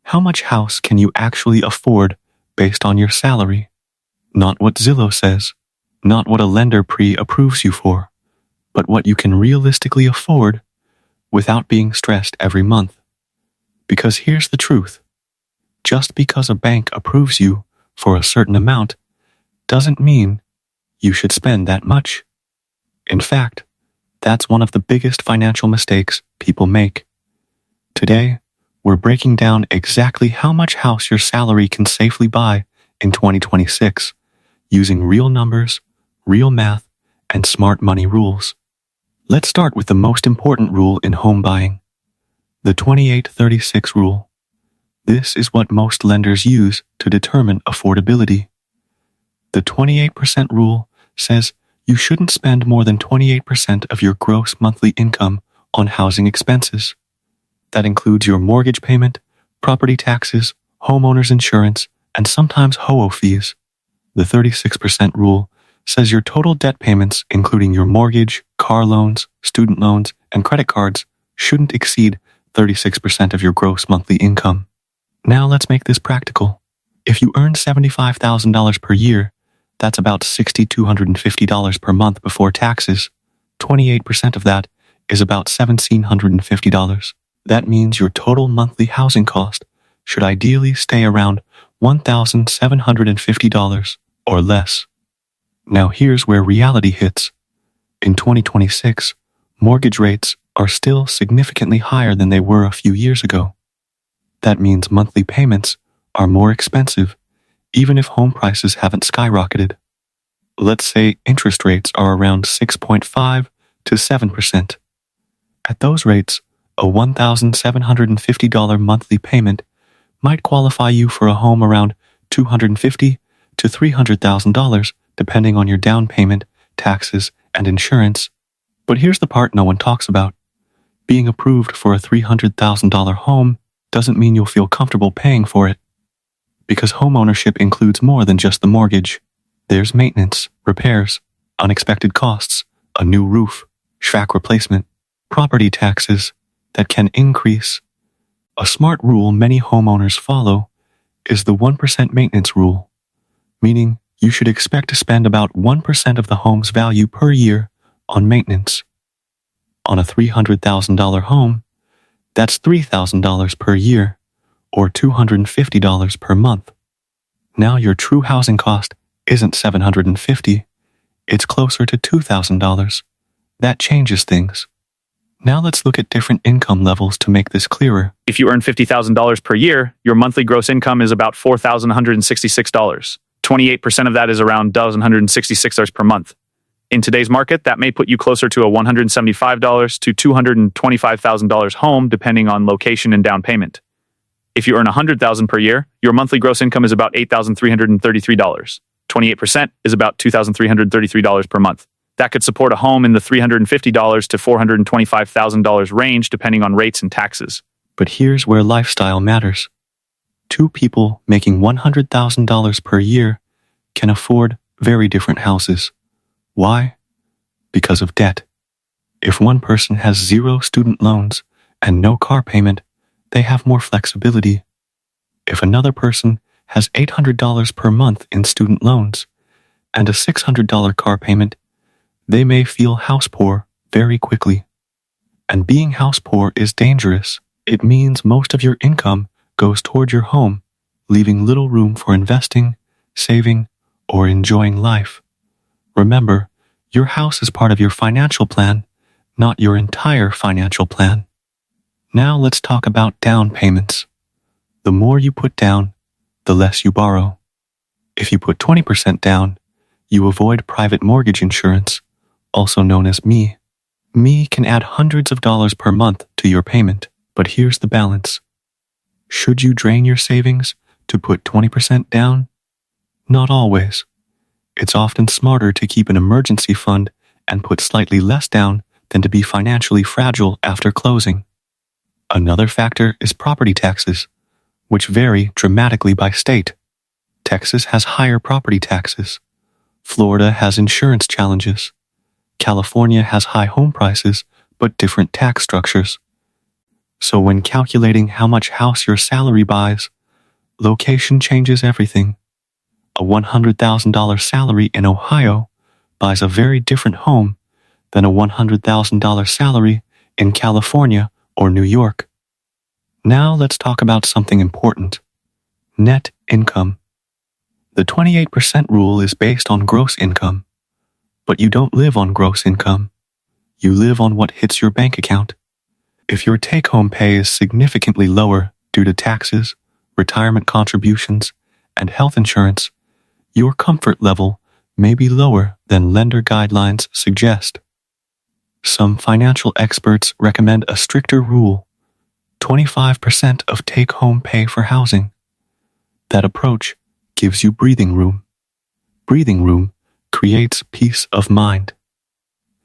How much house can you actually afford based on your salary? Not what Zillow says, not what a lender pre-approves you for, but what you can realistically afford without being stressed every month. Because here's the truth. Just because a bank approves you for a certain amount doesn't mean you should spend that much. In fact, that's one of the biggest financial mistakes people make. Today, we're breaking down exactly how much house your salary can safely buy in 2026, using real numbers, real math, and smart money rules. Let's start with the most important rule in home buying, the 28-36 rule. This is what most lenders use to determine affordability. The 28% rule says you shouldn't spend more than 28% of your gross monthly income on housing expenses. That includes your mortgage payment, property taxes, homeowner's insurance, and sometimes HOO fees. The 36% rule says your total debt payments, including your mortgage, car loans, student loans, and credit cards, shouldn't exceed 36% of your gross monthly income. Now let's make this practical. If you earn $75,000 per year, that's about $6,250 per month before taxes. 28% of that is about $1,750. That means your total monthly housing cost should ideally stay around $1,750 or less. Now here's where reality hits. In 2026, mortgage rates are still significantly higher than they were a few years ago. That means monthly payments are more expensive, even if home prices haven't skyrocketed. Let's say interest rates are around 6.5 to 7%. At those rates, a $1,750 monthly payment might qualify you for a home around $250,000 to $300,000, depending on your down payment, taxes, and insurance. But here's the part no one talks about. Being approved for a $300,000 home doesn't mean you'll feel comfortable paying for it. Because homeownership includes more than just the mortgage. There's maintenance, repairs, unexpected costs, a new roof, shack replacement, property taxes that can increase. A smart rule many homeowners follow is the 1% maintenance rule, meaning you should expect to spend about 1% of the home's value per year on maintenance. On a $300,000 home, that's $3,000 per year, or $250 per month. Now your true housing cost isn't $750, it's closer to $2,000. That changes things. Now let's look at different income levels to make this clearer. If you earn $50,000 per year, your monthly gross income is about $4,166. 28% of that is around $1,166 per month. In today's market, that may put you closer to a $175 to $225,000 home, depending on location and down payment. If you earn $100,000 per year, your monthly gross income is about $8,333. 28% is about $2,333 per month. That could support a home in the $350 to $425,000 range, depending on rates and taxes. But here's where lifestyle matters. Two people making $100,000 per year can afford very different houses. Why? Because of debt. If one person has 0 student loans and no car payment, they have more flexibility. If another person has $800 per month in student loans and a $600 car payment, they may feel house poor very quickly. And being house poor is dangerous. It means most of your income goes toward your home, leaving little room for investing, saving, or enjoying life. Remember, your house is part of your financial plan, not your entire financial plan. Now let's talk about down payments. The more you put down, the less you borrow. If you put 20% down, you avoid private mortgage insurance, also known as ME. ME can add hundreds of dollars per month to your payment, but here's the balance. Should you drain your savings to put 20% down? Not always. It's often smarter to keep an emergency fund and put slightly less down than to be financially fragile after closing. Another factor is property taxes, which vary dramatically by state. Texas has higher property taxes. Florida has insurance challenges. California has high home prices, but different tax structures. So when calculating how much house your salary buys, location changes everything. A $100,000 salary in Ohio buys a very different home than a $100,000 salary in California or New York. Now let's talk about something important: net income. The 28% rule is based on gross income, but you don't live on gross income. You live on what hits your bank account. If your take-home pay is significantly lower due to taxes, retirement contributions, and health insurance, your comfort level may be lower than lender guidelines suggest. Some financial experts recommend a stricter rule: 25% of take-home pay for housing. That approach gives you breathing room. Breathing room creates peace of mind.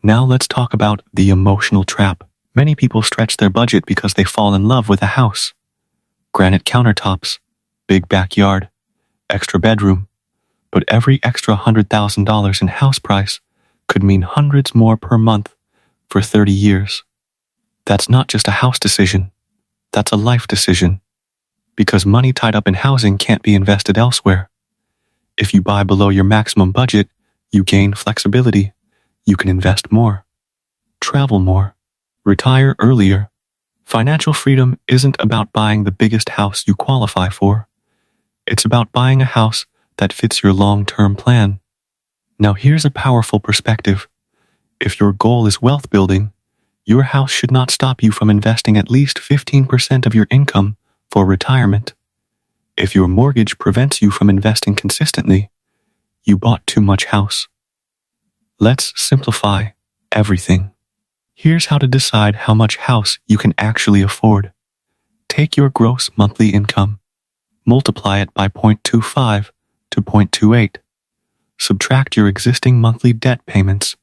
Now let's talk about the emotional trap. Many people stretch their budget because they fall in love with a house. Granite countertops, big backyard, extra bedroom. But every extra $100,000 in house price could mean hundreds more per month for 30 years. That's not just a house decision. That's a life decision. Because money tied up in housing can't be invested elsewhere. If you buy below your maximum budget, you gain flexibility. You can invest more, travel more, retire earlier. Financial freedom isn't about buying the biggest house you qualify for. It's about buying a house that fits your long-term plan. Now here's a powerful perspective. If your goal is wealth building, your house should not stop you from investing at least 15% of your income for retirement. If your mortgage prevents you from investing consistently, you bought too much house. Let's simplify everything. Here's how to decide how much house you can actually afford. Take your gross monthly income, multiply it by 0.25 to 0.28. Subtract your existing monthly debt payments.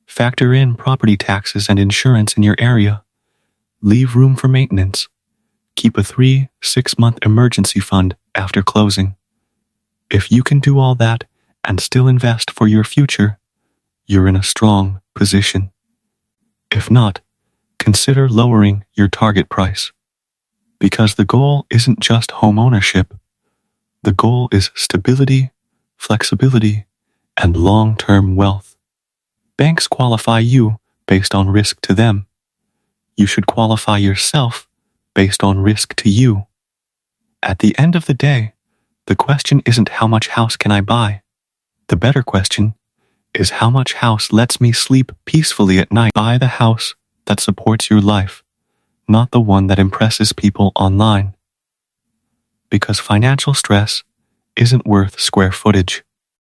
Factor in property taxes and insurance in your area. Leave room for maintenance. Keep a 3-6-month emergency fund after closing. If you can do all that and still invest for your future, you're in a strong position. If not, consider lowering your target price. Because the goal isn't just home ownership. The goal is stability, flexibility, and long-term wealth. Banks qualify you based on risk to them. You should qualify yourself based on risk to you. At the end of the day, the question isn't how much house can I buy. The better question is how much house lets me sleep peacefully at night. Buy the house that supports your life, not the one that impresses people online. Because financial stress isn't worth square footage.